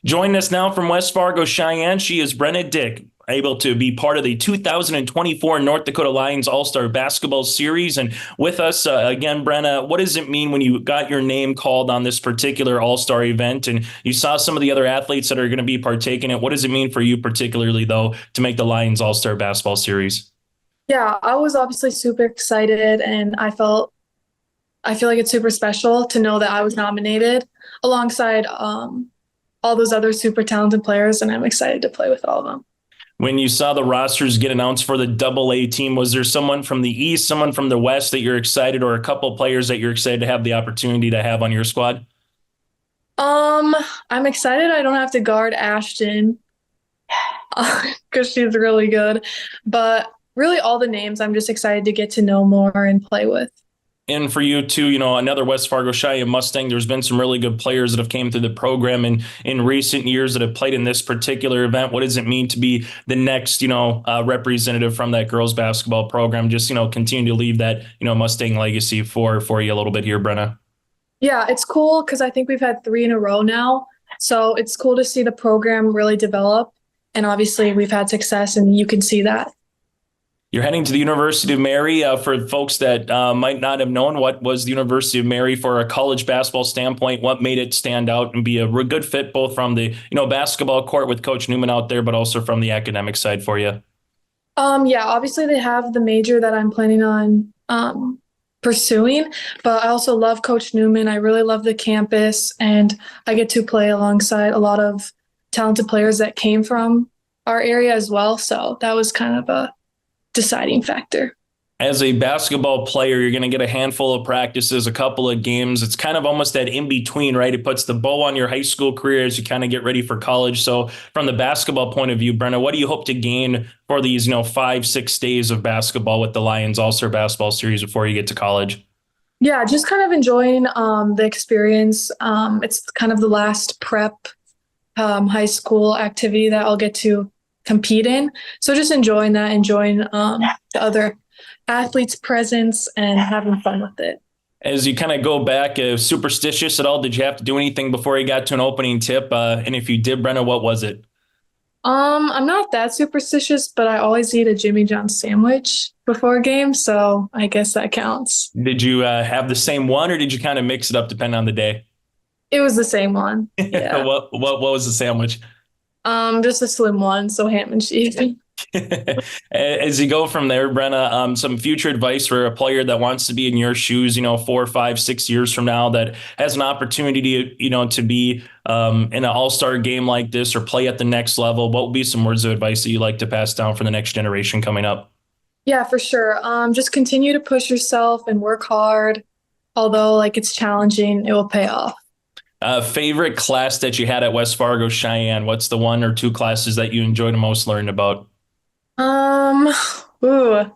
Joining us now from West Fargo, Cheyenne, she is Brenna Dick, able to be part of the 2024 North Dakota Lions All-Star Basketball Series. And with us again, Brenna, what does it mean when you got your name called on this particular All-Star event and you saw some of the other athletes that are going to be partaking in it? What does it mean for you particularly, though, to make the Lions All-Star Basketball Series? Yeah, I was obviously super excited and I feel like it's super special to know that I was nominated alongside all those other super talented players, and I'm excited to play with all of them. When you saw the rosters get announced for the Double A team, was there someone from the East, someone from the West that you're excited, or a couple players that you're excited to have the opportunity to have on your squad? Um, I'm excited I don't have to guard Ashton because she's really good, but really all the names I'm just excited to get to know more and play with. And for you too, another West Fargo Cheyenne Mustang, there's been some really good players that have came through the program in recent years that have played in this particular event. What does it mean to be the next, representative from that girls basketball program? Just, continue to leave that, Mustang legacy for you a little bit here, Brenna. Yeah, it's cool because I think we've had three in a row now. So it's cool to see the program really develop. And obviously we've had success and you can see that. You're heading to the University of Mary. For folks that might not have known, what was the University of Mary for a college basketball standpoint? What made it stand out and be a good fit, both from the basketball court with Coach Newman out there, but also from the academic side for you? Yeah, obviously they have the major that I'm planning on pursuing, but I also love Coach Newman. I really love the campus, and I get to play alongside a lot of talented players that came from our area as well. So that was kind of a deciding factor. As a basketball player, you're going to get a handful of practices, a couple of games. It's kind of almost that in between, right? It puts the bow on your high school career as you kind of get ready for college. So from the basketball point of view, Brenna, what do you hope to gain for these, 5-6 days of basketball with the Lions All-Star Basketball Series before you get to college? Yeah, just kind of enjoying the experience. It's kind of the last prep high school activity that I'll get to compete in. So just enjoying that, enjoying the other athletes' presence and having fun with it. As you kind of go back, superstitious at all? Did you have to do anything before you got to an opening tip? And if you did, Brenna, what was it? I'm not that superstitious, but I always eat a Jimmy John's sandwich before a game, so I guess that counts. Did you have the same one, or did you kind of mix it up depending on the day? It was the same one. Yeah. What was the sandwich? Just a slim one, so ham and cheese. As you go from there, Brenna, some future advice for a player that wants to be in your shoes, 4, 5, 6 years from now, that has an opportunity, to be in an all-star game like this or play at the next level. What would be some words of advice that you like to pass down for the next generation coming up? Yeah, for sure. Just continue to push yourself and work hard. Although like it's challenging, it will pay off. Favorite class that you had at West Fargo Cheyenne? What's the one or two classes that you enjoyed the most learning about? Um, ooh,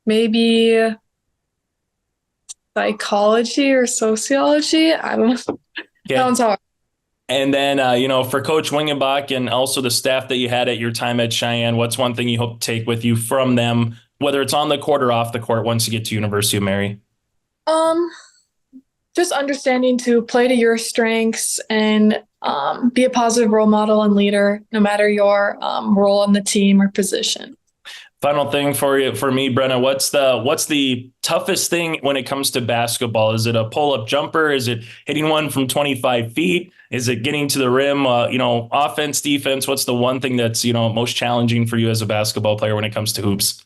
maybe psychology or sociology. I don't know. That Okay. one's hard. And then, for Coach Wingenbach and also the staff that you had at your time at Cheyenne, what's one thing you hope to take with you from them, whether it's on the court or off the court, once you get to University of Mary? Um, just understanding to play to your strengths and be a positive role model and leader, no matter your role on the team or position. Final thing for you, for me, Brenna, what's the toughest thing when it comes to basketball? Is it a pull-up jumper? Is it hitting one from 25 feet? Is it getting to the rim? Offense, defense? What's the one thing that's, most challenging for you as a basketball player when it comes to hoops?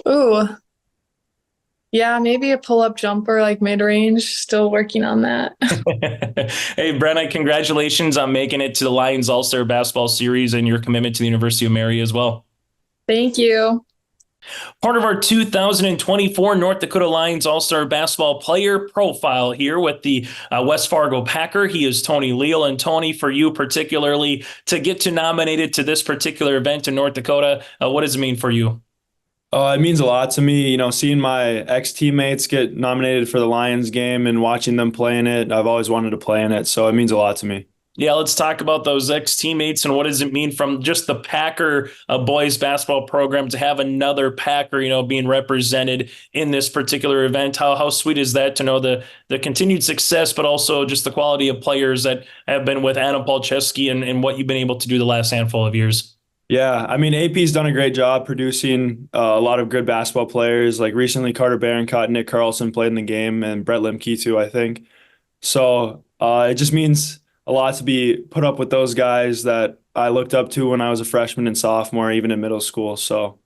Ooh, yeah, maybe a pull-up jumper, like mid-range. Still working on that. Hey, Brenna, congratulations on making it to the Lions All-Star Basketball Series and your commitment to the University of Mary as well. Thank you. Part of our 2024 North Dakota Lions All-Star Basketball Player Profile here with the West Fargo Packer. He is Tony Leal. And Tony, for you particularly, to get to nominated to this particular event in North Dakota, what does it mean for you? It means a lot to me, seeing my ex-teammates get nominated for the Lions game and watching them play in it. I've always wanted to play in it, so it means a lot to me. Yeah, let's talk about those ex-teammates and what does it mean from just the Packer boys basketball program to have another Packer, being represented in this particular event. How sweet is that to know the continued success, but also just the quality of players that have been with Adam Palczewski and what you've been able to do the last handful of years. Yeah, I mean, AP's done a great job producing a lot of good basketball players. Like recently, Carter Barron, Nick Carlson played in the game, and Brett Lemke too, I think. So it just means a lot to be put up with those guys that I looked up to when I was a freshman and sophomore, even in middle school. So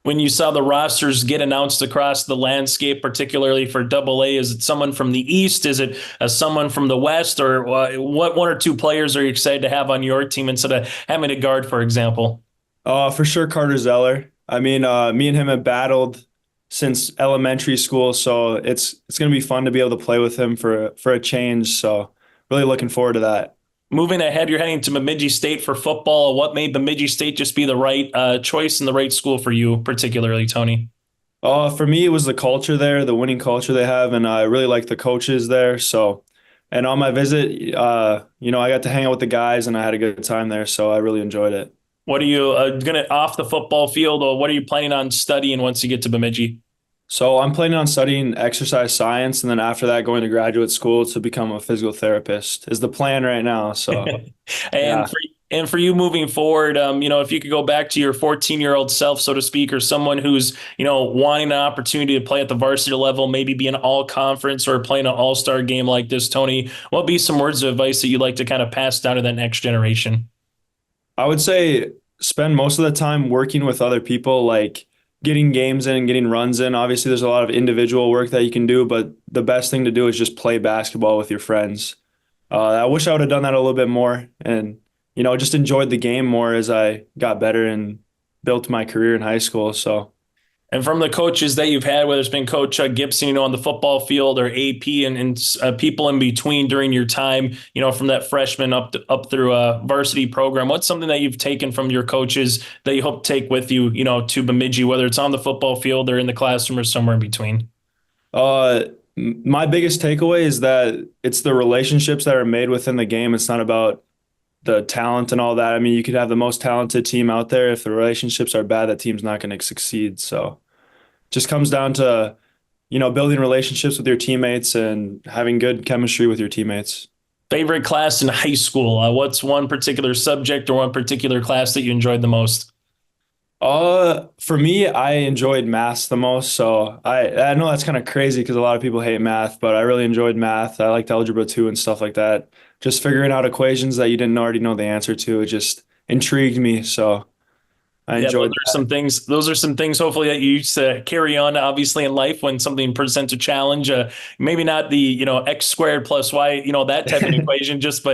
When you saw the rosters get announced across the landscape, particularly for Double A, is it someone from the East? Is it someone from the West? Or what one or two players are you excited to have on your team instead of having a guard, for example? for sure, Carter Zeller. I mean, me and him have battled since elementary school, so it's gonna be fun to be able to play with him for a change. So really looking forward to that. Moving ahead, you're heading to Bemidji State for football. What made Bemidji State just be the right choice and the right school for you, particularly, Tony? For me, it was the culture there, the winning culture they have, and I really like the coaches there. So, and on my visit, I got to hang out with the guys, and I had a good time there. So I really enjoyed it. What are you going to off the football field, or what are you planning on studying once you get to Bemidji? So I'm planning on studying exercise science, and then after that, going to graduate school to become a physical therapist is the plan right now. So And yeah. for and for you moving forward, if you could go back to your 14-year-old self, so to speak, or someone who's, wanting an opportunity to play at the varsity level, maybe be an all conference or playing an all-star game like this, Tony, what would be some words of advice that you'd like to kind of pass down to that next generation? I would say spend most of the time working with other people, like getting games in, getting runs in. Obviously, there's a lot of individual work that you can do, but the best thing to do is just play basketball with your friends. I wish I would have done that a little bit more and, just enjoyed the game more as I got better and built my career in high school. So, And from the coaches that you've had, whether it's been Coach Gibson, on the football field or AP and people in between during your time, from that freshman up through a varsity program, what's something that you've taken from your coaches that you hope to take with you, to Bemidji, whether it's on the football field or in the classroom or somewhere in between? my biggest takeaway is that it's the relationships that are made within the game. It's not about the talent and all that. I mean, you could have the most talented team out there. If the relationships are bad, that team's not going to succeed. So just comes down to, building relationships with your teammates and having good chemistry with your teammates. Favorite class in high school? What's one particular subject or one particular class that you enjoyed the most? For me, I enjoyed math the most. So I know that's kind of crazy because a lot of people hate math, but I really enjoyed math. I liked algebra 2 and stuff like that. Just figuring out equations that you didn't already know the answer to, it just intrigued me. So I Yeah, those enjoyed are that. some things. Those are some things. Hopefully, that you used to carry on. Obviously, in life, when something presents a challenge, maybe not the x squared plus y, that type of equation. Just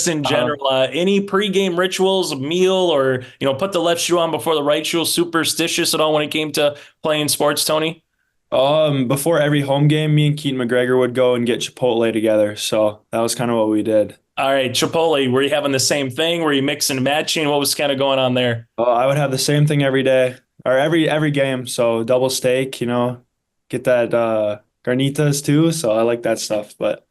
in Uh, general, any pregame rituals, meal, or put the left shoe on before the right shoe. Superstitious at all when it came to playing sports, Tony? before every home game, me and Keaton McGregor would go and get Chipotle together. So that was kind of what we did. All right, Chipotle. Were you having the same thing? Were you mixing and matching? What was kind of going on there? I would have the same thing every day or every game. So double steak, get that carnitas too. So I like that stuff. But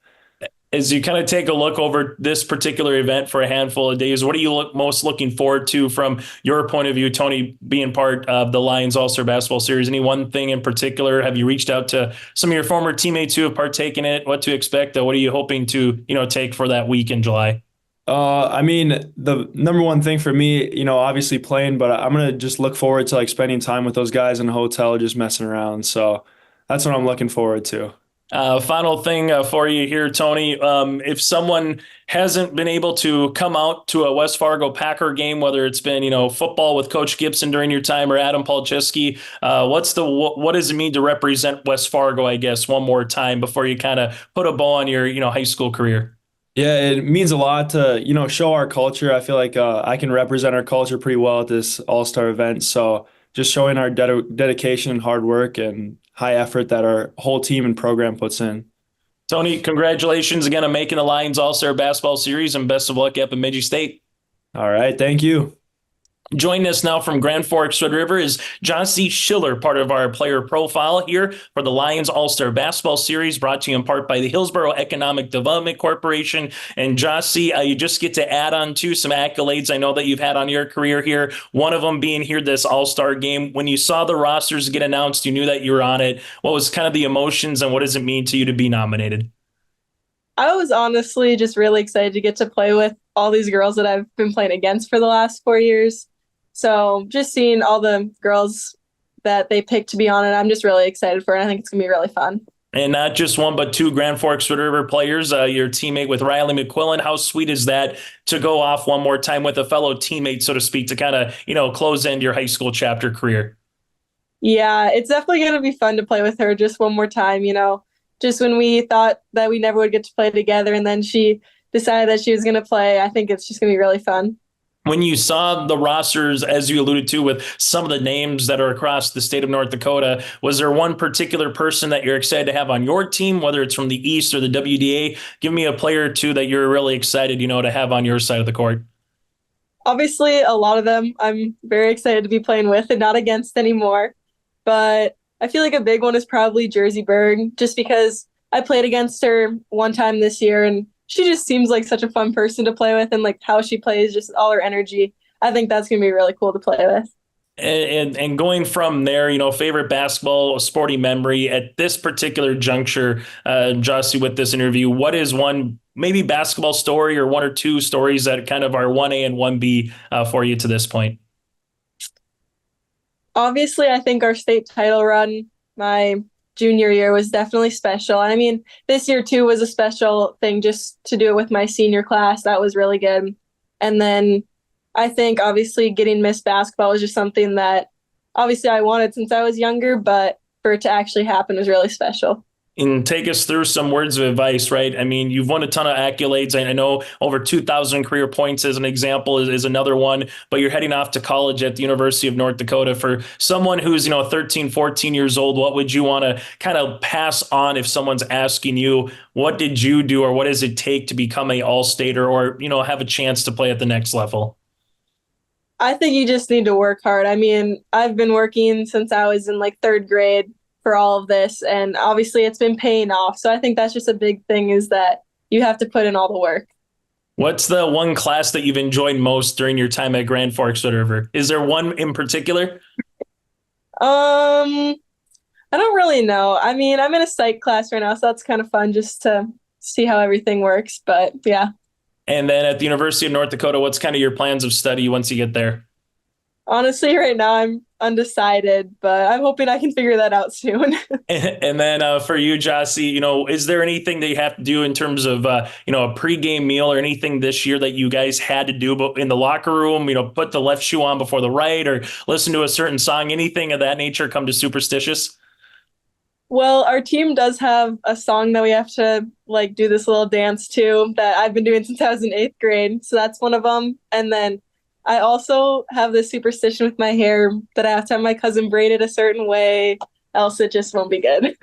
As you kind of take a look over this particular event for a handful of days, what are you most looking forward to from your point of view, Tony, being part of the Lions All-Star Basketball Series? Any one thing in particular? Have you reached out to some of your former teammates who have partaken in it? What to expect? What are you hoping to, take for that week in July? I mean, the number one thing for me, obviously playing, but I'm gonna just look forward to like spending time with those guys in the hotel, just messing around. So that's what I'm looking forward to. Final thing for you here, Tony. If someone hasn't been able to come out to a West Fargo Packer game, whether it's been football with Coach Gibson during your time or Adam Palczewski, what does it mean to represent West Fargo? I guess one more time before you kind of put a bow on your high school career. Yeah, it means a lot to, show our culture. I feel like I can represent our culture pretty well at this all-star event. So just showing our dedication and hard work and high effort that our whole team and program puts in. Tony, congratulations again on making the Lions All-Star Basketball Series and best of luck at Bemidji State. All right, thank you. Joining us now from Grand Forks Red River is Schiller, part of our player profile here for the Lions All-Star Basketball Series, brought to you in part by the Hillsborough Economic Development Corporation. And Jossie, you just get to add on to some accolades I know that you've had on your career here, one of them being here this All-Star game. When you saw the rosters get announced, you knew that you were on it. What was kind of the emotions and what does it mean to you to be nominated? I was honestly just really excited to get to play with all these girls that I've been playing against for the last 4 years. So just seeing all the girls that they picked to be on it, I'm just really excited for it. I think it's going to be really fun. And not just one, but two Grand Forks Red River players, your teammate with Riley McQuillan. How sweet is that to go off one more time with a fellow teammate, so to speak, to kind of, close in your high school chapter career? Yeah, it's definitely going to be fun to play with her just one more time, just when we thought that we never would get to play together and then she decided that she was going to play. I think it's just going to be really fun. When you saw the rosters, as you alluded to, with some of the names that are across the state of North Dakota, was there one particular person that you're excited to have on your team, whether it's from the East or the WDA? Give me a player or two that you're really excited, to have on your side of the court. Obviously, a lot of them I'm very excited to be playing with and not against anymore. But I feel like a big one is probably Jersey Berg, just because I played against her one time this year and she just seems like such a fun person to play with, and like how she plays, just all her energy. I think that's going to be really cool to play with. And going from there, favorite basketball sporting memory at this particular juncture, Jossie, with this interview, what is one maybe basketball story or one or two stories that kind of are 1A and 1B for you to this point? Obviously, I think our state title run, my junior year, was definitely special. I mean, this year too was a special thing just to do it with my senior class. That was really good. And then I think obviously getting Miss Basketball was just something that obviously I wanted since I was younger, but for it to actually happen was really special. And take us through some words of advice, right? I mean, you've won a ton of accolades. I know over 2,000 career points as an example is another one, but you're heading off to college at the University of North Dakota. For someone who's, 13, 14 years old, what would you want to kind of pass on if someone's asking you, what did you do or what does it take to become a all-stater or, have a chance to play at the next level? I think you just need to work hard. I mean, I've been working since I was in like third grade for all of this, and obviously it's been paying off. So I think that's just a big thing, is that you have to put in all the work. What's the one class that you've enjoyed most during your time at Grand Forks Red River? Is there one in particular? I don't really know. I mean, I'm in a psych class right now, so that's kind of fun just to see how everything works. But yeah. And then at the University of North Dakota, what's kind of your plans of study once you get there? Honestly, right now I'm undecided, but I'm hoping I can figure that out soon. And then for you, Jossie, is there anything that you have to do in terms of, a pregame meal or anything this year that you guys had to do in the locker room, put the left shoe on before the right or listen to a certain song, anything of that nature come to superstitious? Well, our team does have a song that we have to like do this little dance to that I've been doing since I was in 8th grade. So that's one of them. And then I also have this superstition with my hair that I have to have my cousin braid it a certain way, else it just won't be good.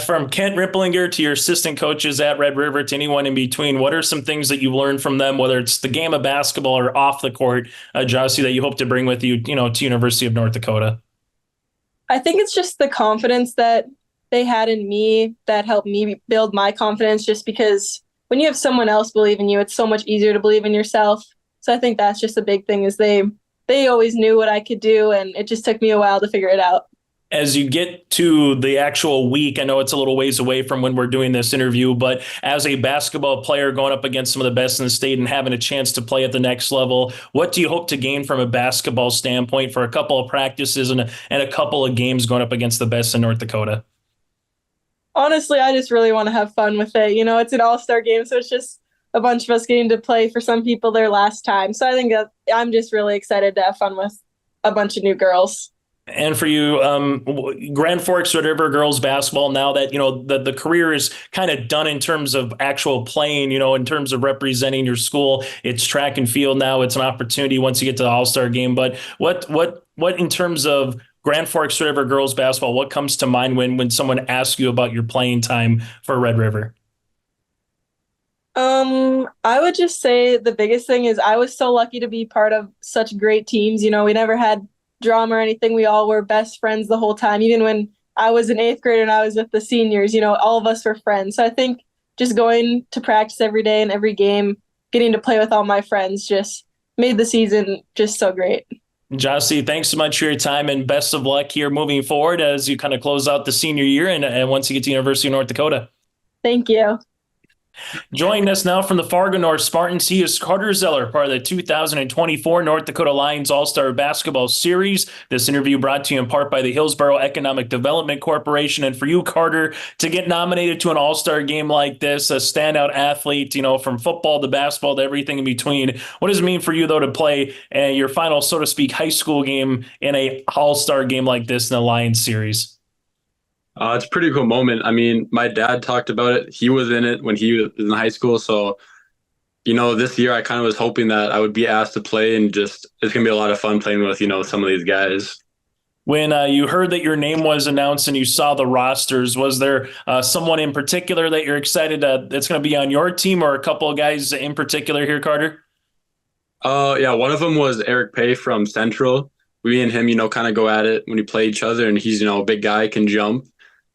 From Kent Ripplinger to your assistant coaches at Red River to anyone in between, what are some things that you've learned from them, whether it's the game of basketball or off the court, Jossie, that you hope to bring with you, to University of North Dakota? I think it's just the confidence that they had in me that helped me build my confidence, just because when you have someone else believe in you, it's so much easier to believe in yourself. So I think that's just a big thing, is they always knew what I could do, and it just took me a while to figure it out. As you get to the actual week, I know it's a little ways away from when we're doing this interview, but as a basketball player going up against some of the best in the state and having a chance to play at the next level, what do you hope to gain from a basketball standpoint for a couple of practices and a couple of games going up against the best in North Dakota? Honestly, I just really want to have fun with it. It's an all-star game, so it's just a bunch of us getting to play for some people their last time. So I think that I'm just really excited to have fun with a bunch of new girls. And for you, Grand Forks Red River girls basketball, now that, the career is kind of done in terms of actual playing, in terms of representing your school, it's track and field now. It's an opportunity once you get to the All-Star game. But what in terms of Grand Forks Red River girls basketball, what comes to mind when someone asks you about your playing time for Red River? I would just say the biggest thing is I was so lucky to be part of such great teams. We never had drama or anything. We all were best friends the whole time. Even when I was in eighth grade and I was with the seniors, all of us were friends. So I think just going to practice every day and every game, getting to play with all my friends just made the season just so great. Jocelyn, thanks so much for your time and best of luck here moving forward as you kind of close out the senior year and once you get to University of North Dakota. Thank you. Joining us now from the Fargo North Spartans, he is Carter Zeller, part of the 2024 North Dakota Lions All-Star Basketball Series. This interview brought to you in part by the Hillsborough Economic Development Corporation. And for you, Carter, to get nominated to an All-Star game like this, a standout athlete, from football to basketball to everything in between, what does it mean for you, though, to play your final, so to speak, high school game in a All-Star game like this in the Lions series? It's a pretty cool moment. I mean, my dad talked about it. He was in it when he was in high school. So, this year I kind of was hoping that I would be asked to play and just it's going to be a lot of fun playing with, some of these guys. When you heard that your name was announced and you saw the rosters, was there someone in particular that you're excited that's going to be on your team or a couple of guys in particular here, Carter? Yeah, one of them was Eric Pay from Central. We and him, kind of go at it when we play each other, and he's, a big guy, can jump.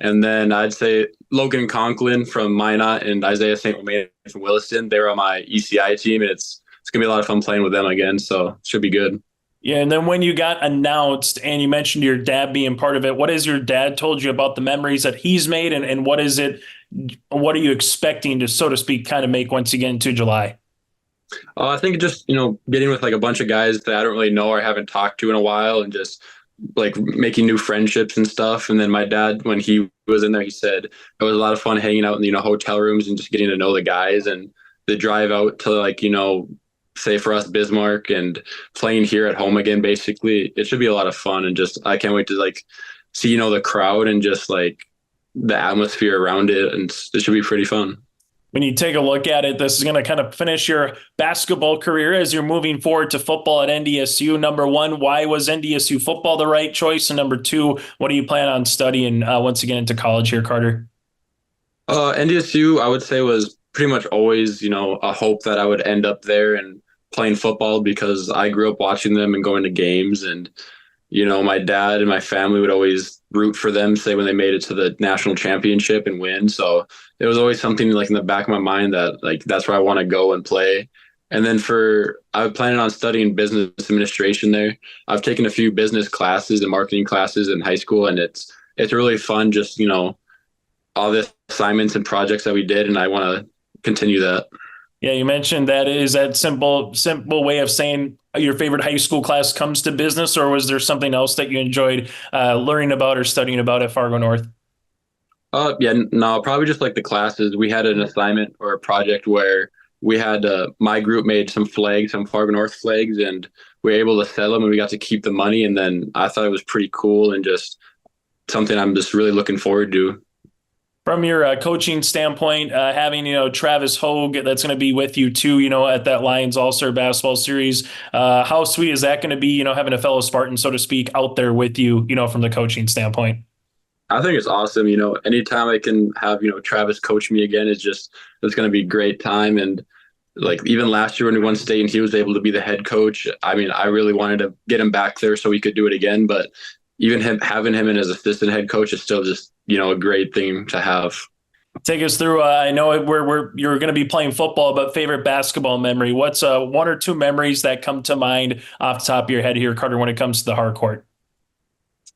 And then I'd say Logan Conklin from Minot and Isaiah St. Romain from Williston. They were on my ECI team, and it's going to be a lot of fun playing with them again. So it should be good. Yeah, and then when you got announced and you mentioned your dad being part of it, what has your dad told you about the memories that he's made and what are you expecting to, so to speak, kind of make once you get into July? I think just, getting with like a bunch of guys that I don't really know or haven't talked to in a while and just like making new friendships and stuff. And then my dad, when he was in there, he said it was a lot of fun hanging out in, hotel rooms and just getting to know the guys and the drive out to like, say for us, Bismarck and playing here at home again, basically. It should be a lot of fun. And just, I can't wait to like see, the crowd and just like the atmosphere around it. And it should be pretty fun. When you take a look at it, this is going to kind of finish your basketball career as you're moving forward to football at NDSU. Number one, why was NDSU football the right choice? And number two, what do you plan on studying once you get into college here, Carter? NDSU, I would say, was pretty much always, a hope that I would end up there and playing football because I grew up watching them and going to games. And, my dad and my family would always root for them, say when they made it to the national championship and win. So it was always something like in the back of my mind that like, that's where I want to go and play. And then I was planning on studying business administration there. I've taken a few business classes and marketing classes in high school, and it's really fun. Just, all the assignments and projects that we did. And I want to continue that. Yeah, you mentioned that. Is that simple way of saying your favorite high school class comes to business, or was there something else that you enjoyed learning about or studying about at Fargo North? Yeah, no, probably just like the classes. We had an assignment or a project where we had my group made some flags, some Fargo North flags, and we were able to sell them and we got to keep the money. And then I thought it was pretty cool and just something I'm just really looking forward to. From your coaching standpoint, having, Travis Hogue, that's going to be with you too, at that Lions All-Star Basketball Series. How sweet is that going to be, having a fellow Spartan, so to speak, out there with you, from the coaching standpoint? I think it's awesome. Anytime I can have, Travis coach me again, it's going to be a great time. And like even last year when we won state and he was able to be the head coach, I mean, I really wanted to get him back there so he could do it again. But even having him in as assistant head coach is still just, a great thing to have. Take us through. I know you're going to be playing football, but favorite basketball memory. What's one or two memories that come to mind off the top of your head here, Carter, when it comes to the hard court?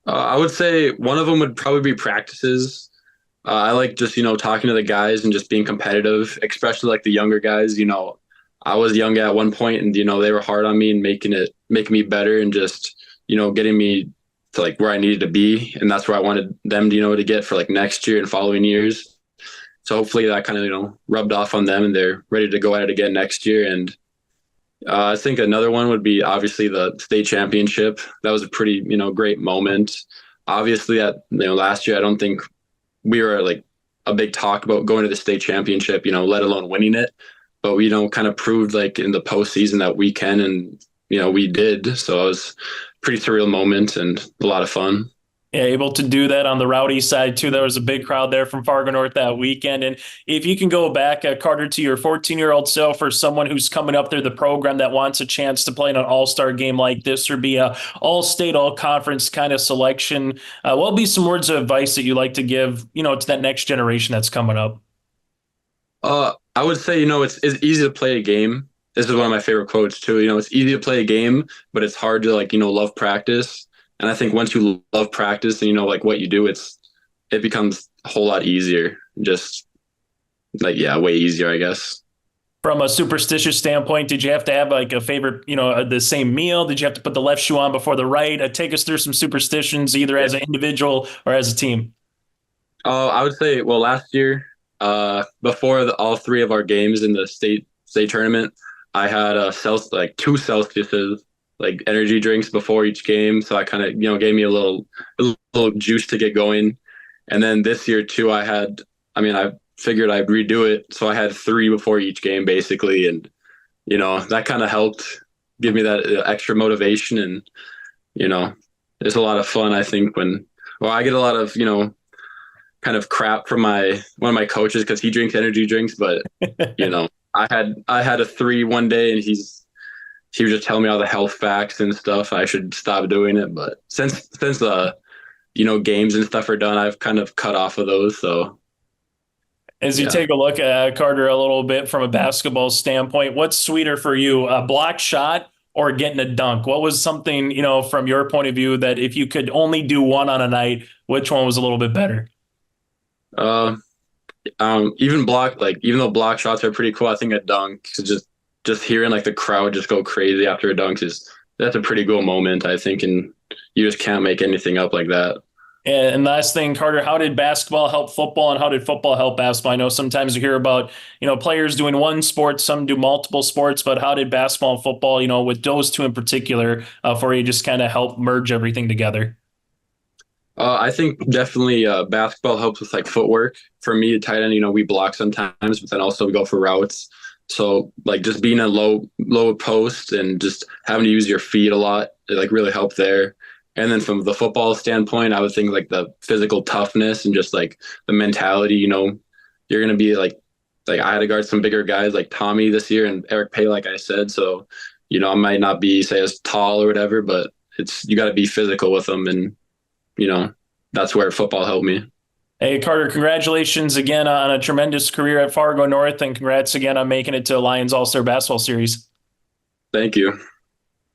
I would say one of them would probably be practices. I like just, talking to the guys and just being competitive, especially like the younger guys. I was young at one point and, they were hard on me and making me better and just, getting me to like where I needed to be. And that's where I wanted them, to get for like next year and following years. So hopefully that kind of, rubbed off on them and they're ready to go at it again next year. And I think another one would be obviously the state championship. That was a pretty, great moment. Obviously last year, I don't think we were like a big talk about going to the state championship, let alone winning it. But we, kind of proved like in the postseason that we can, and, we did. So it was a pretty surreal moment and a lot of fun. Yeah, able to do that on the rowdy side too. There was a big crowd there from Fargo North that weekend. And if you can go back, Carter, to your 14-year-old self or someone who's coming up through the program that wants a chance to play in an all-star game like this or be a all-state, all-conference kind of selection, what will be some words of advice that you like to give, to that next generation that's coming up? I would say, it's easy to play a game. This is one of my favorite quotes too. It's easy to play a game, but it's hard to love practice. And I think once you love practice and what you do, it becomes a whole lot easier. Just way easier, I guess. From a superstitious standpoint, did you have to have a favorite, the same meal? Did you have to put the left shoe on before the right? Take us through some superstitions, either as an individual or as a team. I would say, well, last year, before all three of our games in the state tournament, I had two Celsiuses, energy drinks before each game. So I kind of, gave me a little juice to get going. And then this year too, I figured I'd redo it. So I had 3 before each game basically. And, that kind of helped give me that extra motivation. And, it's a lot of fun, I think, I get a lot of, kind of crap from one of my coaches because he drinks energy drinks, but, I had a 3 one day and he was just telling me all the health facts and stuff. I should stop doing it. But since games and stuff are done, I've kind of cut off of those. So as you take a look at Carter a little bit from a basketball standpoint, what's sweeter for you, a block shot or getting a dunk? What was something, from your point of view that if you could only do one on a night, which one was a little bit better? Even though block shots are pretty cool, I think a dunk is just hearing the crowd just go crazy after a dunk that's a pretty cool moment, I think, and you just can't make anything up like that. And last thing, Carter, how did basketball help football and how did football help basketball? I know sometimes you hear about, players doing one sport, some do multiple sports, but how did basketball and football, with those two in particular, for you just kind of help merge everything together? I think definitely basketball helps with footwork. For me, at tight end, we block sometimes, but then also we go for routes. So just being a low post and just having to use your feet a lot, it really helped there. And then from the football standpoint, I would think the physical toughness and just the mentality. You're going to be I had to guard some bigger guys like Tommy this year and Eric Pay, like I said. So I might not be say as tall or whatever, but you got to be physical with them and. That's where football helped me. Hey, Carter, congratulations again on a tremendous career at Fargo North, and congrats again on making it to Lions All-Star Basketball Series. Thank you.